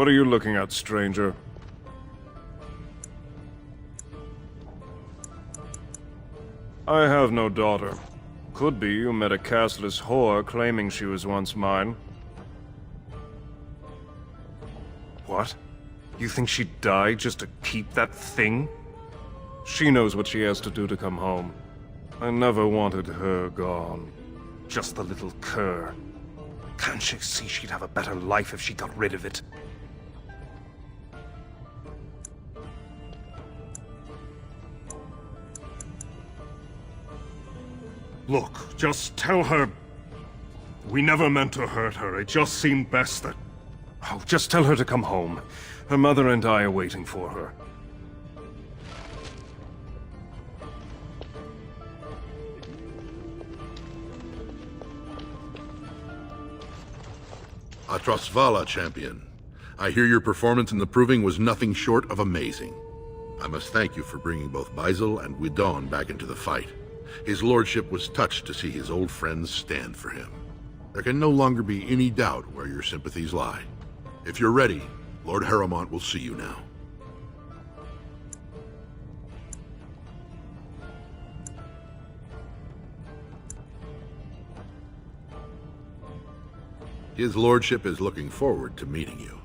What are you looking at, stranger? I have no daughter. Could be you met a castless whore claiming she was once mine. What? You think she'd die just to keep that thing? She knows what she has to do to come home. I never wanted her gone. Just the little cur. Can't she see she'd have a better life if she got rid of it? Look, just tell her... We never meant to hurt her. It just seemed best that... Oh, just tell her to come home. Her mother and I are waiting for her. Atrasvala, champion. I hear your performance in the Proving was nothing short of amazing. I must thank you for bringing both Baisel and Guidon back into the fight. His lordship was touched to see his old friends stand for him. There can no longer be any doubt where your sympathies lie. If you're ready, Lord Harrowmont will see you now. His lordship is looking forward to meeting you.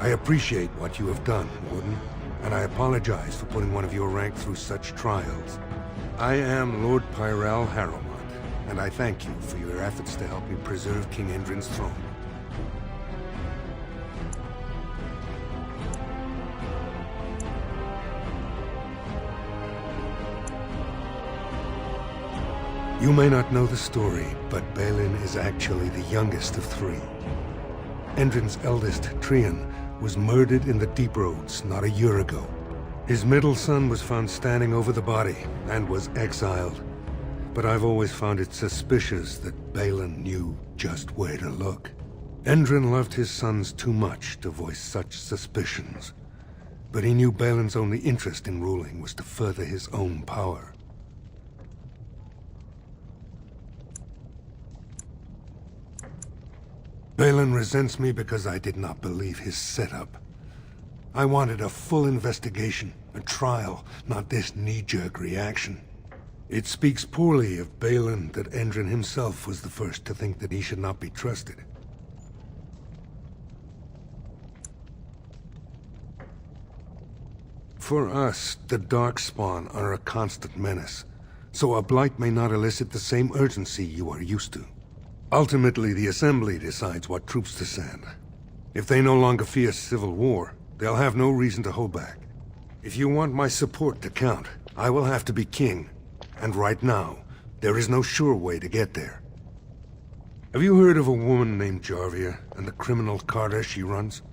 I appreciate what you have done, Warden, and I apologize for putting one of your rank through such trials. I am Lord Pyrell Harrowmont, and I thank you for your efforts to help me preserve King Endrin's throne. You may not know the story, but Balin is actually the youngest of three. Endrin's eldest, Trian, was murdered in the Deep Roads not a year ago. His middle son was found standing over the body and was exiled. But I've always found it suspicious that Balin knew just where to look. Endrin loved his sons too much to voice such suspicions. But he knew Balin's only interest in ruling was to further his own power. Balin resents me because I did not believe his setup. I wanted a full investigation, a trial, not this knee-jerk reaction. It speaks poorly of Balin that Endrin himself was the first to think that he should not be trusted. For us, the Darkspawn are a constant menace, so a blight may not elicit the same urgency you are used to. Ultimately, the Assembly decides what troops to send. If they no longer fear civil war, they'll have no reason to hold back. If you want my support to count, I will have to be king. And right now, there is no sure way to get there. Have you heard of a woman named Jarvia and the criminal Carter she runs?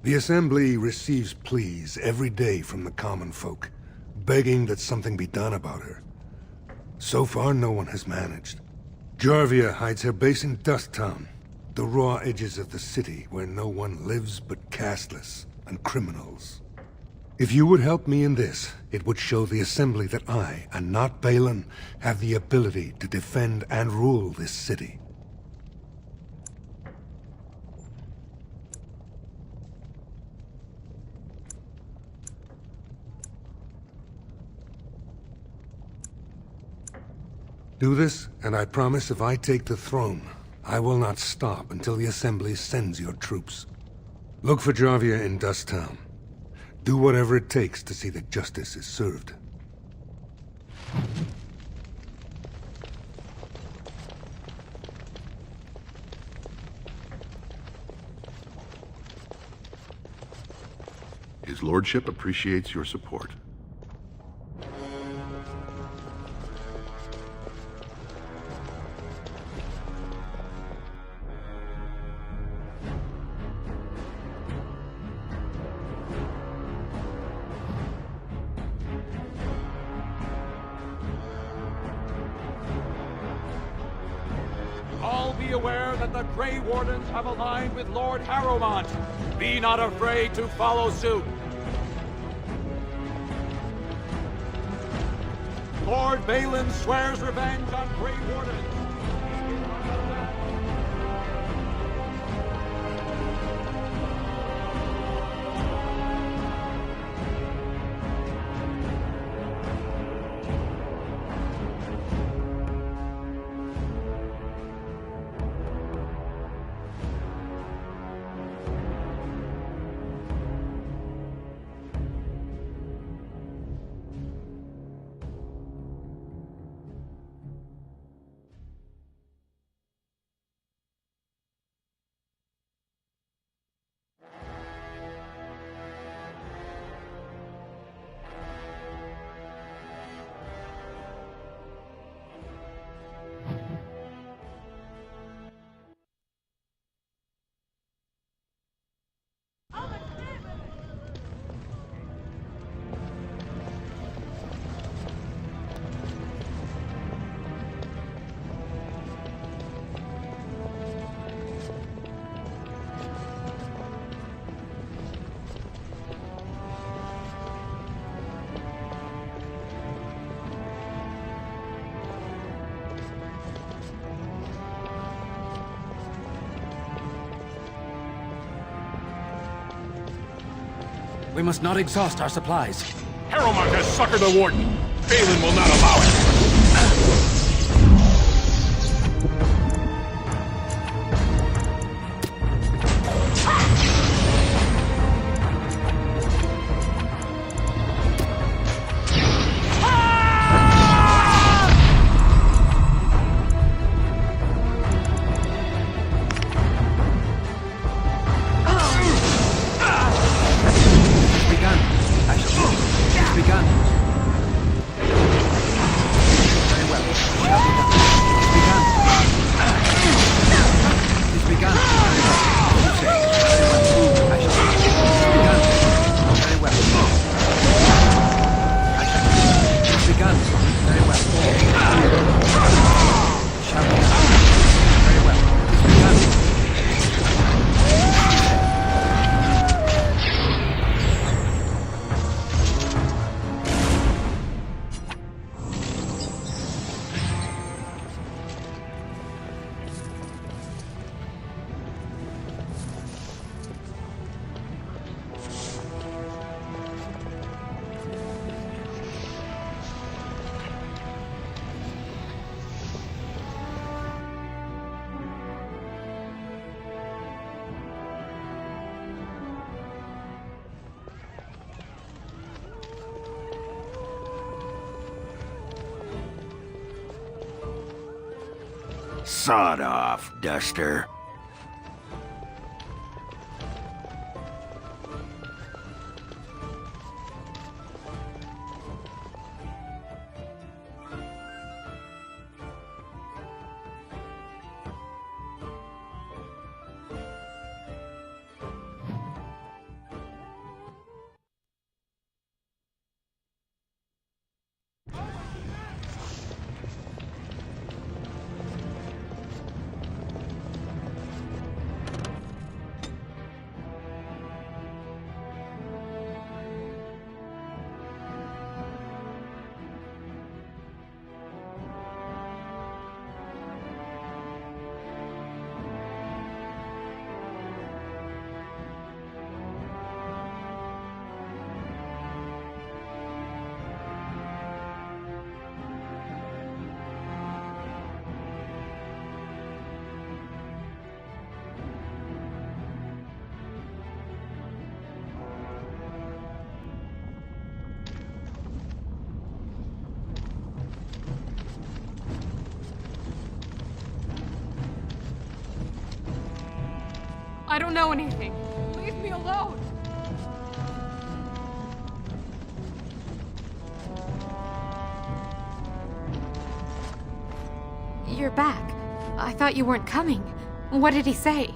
The Assembly receives pleas every day from the common folk, begging that something be done about her. So far, no one has managed. Jarvia hides her base in Dust Town, the raw edges of the city where no one lives but castless and criminals. If you would help me in this, it would show the Assembly that I, and not Balin, have the ability to defend and rule this city. Do this, and I promise if I take the throne, I will not stop until the Assembly sends your troops. Look for Javia in Dust Town. Do whatever it takes to see that justice is served. His Lordship appreciates your support. All be aware that the Grey Wardens have aligned with Lord Harrowmont. Be not afraid to follow suit. Lord Balin swears revenge on Grey Wardens. We must not exhaust our supplies. Harrowmont has suckered the Warden. Balin will not allow it. Sod off, Duster. I don't know anything. Leave me alone. You're back. I thought you weren't coming. What did he say?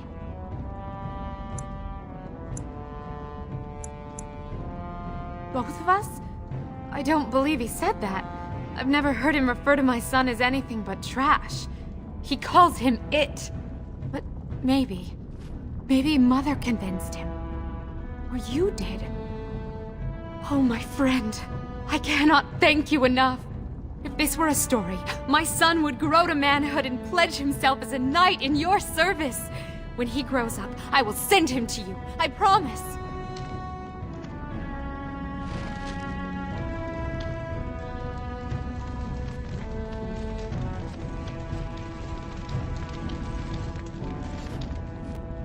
Both of us? I don't believe he said that. I've never heard him refer to my son as anything but trash. He calls him it. But maybe Mother convinced him. Or you did. Oh, my friend. I cannot thank you enough. If this were a story, my son would grow to manhood and pledge himself as a knight in your service. When he grows up, I will send him to you. I promise.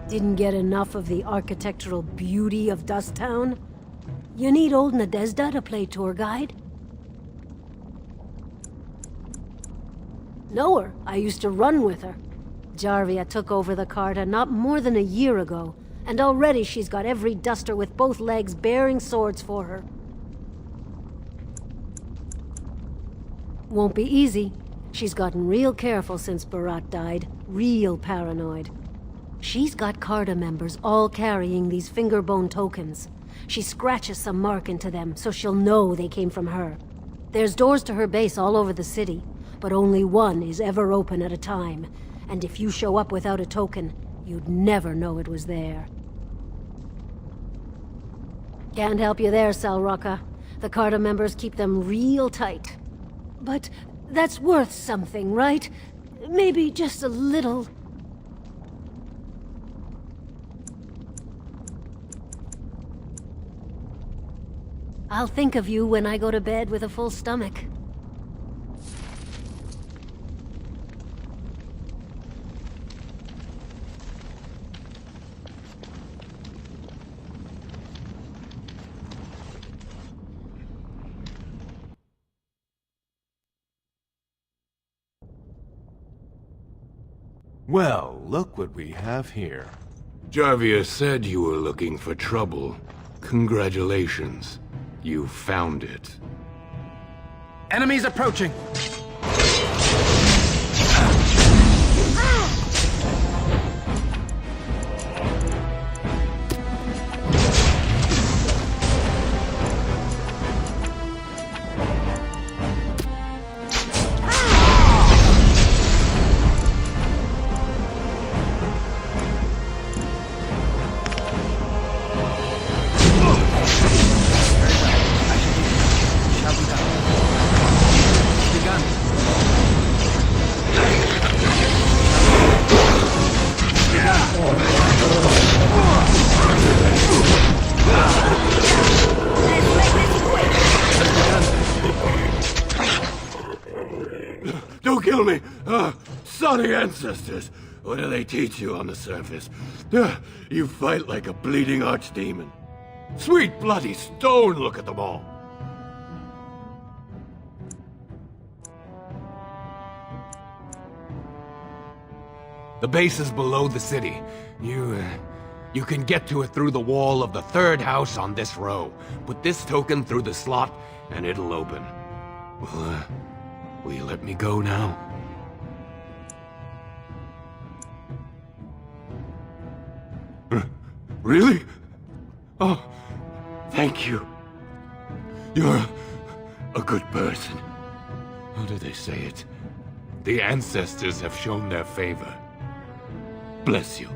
Didn't get enough of the architectural beauty of Dusttown? You need old Nadezhda to play tour guide? Know her. I used to run with her. Jarvia took over the Carta not more than a year ago, and already she's got every duster with both legs bearing swords for her. Won't be easy. She's gotten real careful since Barat died. Real paranoid. She's got Carta members all carrying these fingerbone tokens. She scratches some mark into them so she'll know they came from her. There's doors to her base all over the city, but only one is ever open at a time. And if you show up without a token, you'd never know it was there. Can't help you there, Salraka. The Carta members keep them real tight. But that's worth something, right? Maybe just a little... I'll think of you when I go to bed with a full stomach. Well, look what we have here. Jarvia said you were looking for trouble. Congratulations. You found it. Enemies approaching! Don't kill me! Sorry ancestors! What do they teach you on the surface? You fight like a bleeding archdemon. Sweet bloody stone, look at them all! The base is below the city. You can get to it through the wall of the third house on this row. Put this token through the slot, and it'll open. Well, will you let me go now? Really? Oh, thank you. You're a good person. How do they say it? The ancestors have shown their favor. Bless you.